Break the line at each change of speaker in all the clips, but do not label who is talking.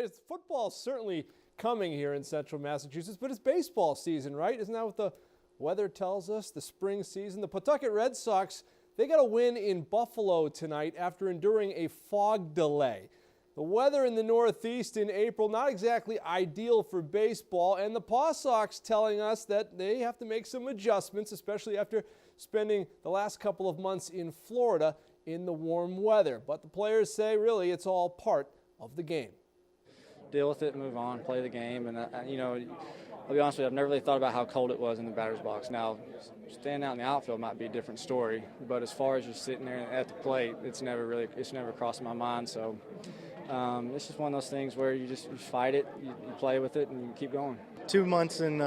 It's football certainly coming here in central Massachusetts, but it's baseball season, right? Isn't that what the weather tells us? The spring season. The Pawtucket Red Sox, they got a win in Buffalo tonight after enduring a fog delay. The weather in the Northeast in April, not exactly ideal for baseball, and the PawSox telling us that they have to make some adjustments, especially after spending the last couple of months in Florida in the warm weather. But the players say really it's all part of the game.
Deal with it, move on, play the game, and you know, I'll be honest with you, I've never really thought about how cold it was in the batter's box. Now, standing out in the outfield might be a different story, but as far as just sitting there at the plate, it's never crossed my mind. So it's just one of those things where you fight it, you play with it, and you keep going.
2 months in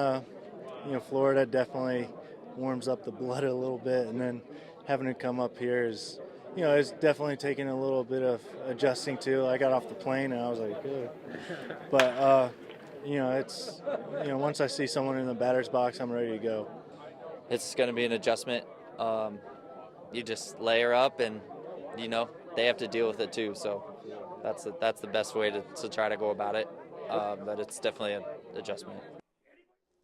Florida definitely warms up the blood a little bit, and then having to come up here is, it's definitely taking a little bit of adjusting to. I got off the plane and I was like, ugh. But it's once I see someone in the batter's box, I'm ready to go.
It's going to be an adjustment. You just layer up, and they have to deal with it too. So that's the best way to try to go about it. But it's definitely an adjustment.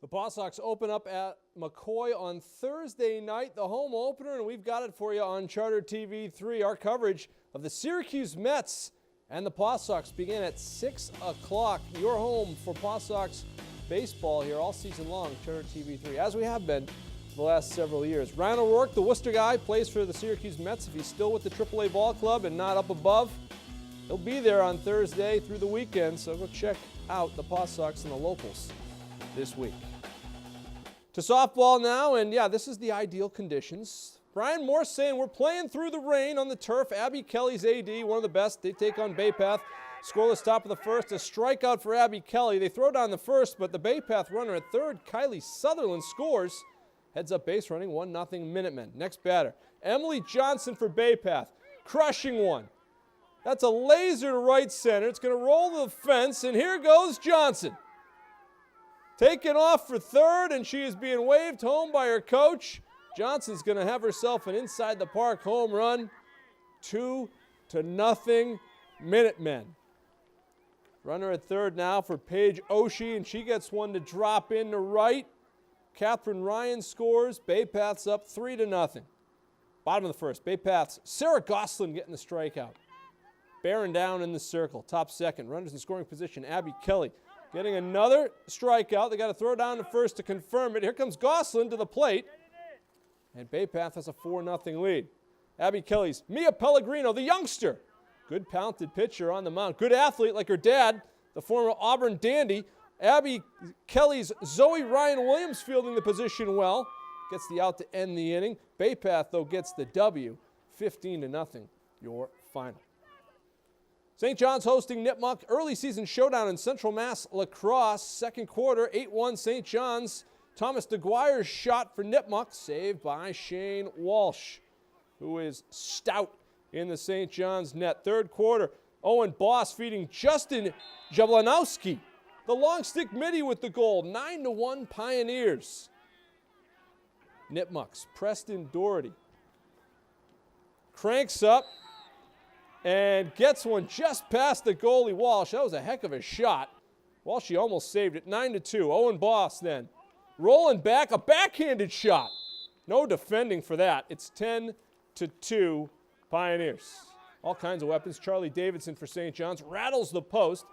The PawSox open up at McCoy on Thursday night, the home opener, and we've got it for you on Charter TV3. Our coverage of the Syracuse Mets and the PawSox begin at 6 o'clock. Your home for PawSox baseball here all season long, Charter TV3, as we have been for the last several years. Ryan O'Rourke, the Worcester guy, plays for the Syracuse Mets. If he's still with the AAA ball club and not up above, he'll be there on Thursday through the weekend, so go check out the PawSox and the locals this week. To softball now, and yeah, this is the ideal conditions. Brian Morse saying we're playing through the rain on the turf. Abby Kelley's AD, one of the best. They take on Bay Path. Scoreless top of the first. A strikeout for Abby Kelley. They throw down the first, but the Bay Path runner at third, Kylie Sutherland, scores. Heads up base running, 1-0 Minutemen. Next batter, Emily Johnson for Bay Path. Crushing one. That's a laser to right center. It's going to roll to the fence, and here goes Johnson. Taken off for third, and she is being waved home by her coach. Johnson's going to have herself an inside the park home run. 2-0 Minutemen. Runner at third now for Paige Oshie, and she gets one to drop in to right. Catherine Ryan scores. Bay Path's up 3-0. Bottom of the first, Bay Path's Sarah Goslin getting the strikeout. Barron down in the circle. Top second. Runners in scoring position. Abby Kelley getting another strikeout. They got to throw down to first to confirm it. Here comes Goslin to the plate. And Bay Path has a 4-0 lead. Abby Kelley's Mia Pellegrino, the youngster. Good talented pitcher on the mound. Good athlete like her dad, the former Auburn dandy. Abby Kelley's Zoe Ryan Williams fielding the position well. Gets the out to end the inning. Bay Path, though, gets the W. 15-0, your final. St. John's hosting Nipmuc. Early season showdown in Central Mass Lacrosse. Second quarter, 8-1 St. John's. Thomas DeGuire's shot for Nipmuc, saved by Shane Walsh, who is stout in the St. John's net. Third quarter, Owen Boss feeding Justin Jablanowski. The long stick midi with the goal. 9-1 Pioneers. Nipmuc's Preston Doherty cranks up and gets one just past the goalie Walsh. That was a heck of a shot. Walsh almost saved it. 9-2. Owen Boss then rolling back, a backhanded shot. No defending for that. It's 10-2 Pioneers. All kinds of weapons. Charlie Davidson for St. John's rattles the post.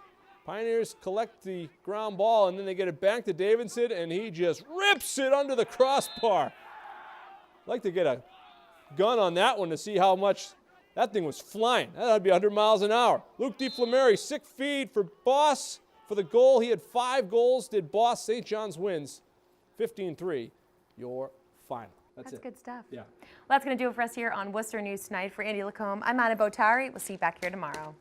Pioneers collect the ground ball, and then they get it back to Davidson, and he just rips it under the crossbar. I'd like to get a gun on that one to see how much that thing was flying. That'd be 100 miles an hour. Luke DeFlameri, sick feed for Boss for the goal. He had 5 goals, did Boss. St. John's wins 15-3, your final. That's it.
Good stuff.
Yeah.
Well, that's going to do it for us here on Worcester News Tonight. For Andy Lacombe, I'm Anna Botari. We'll see you back here tomorrow.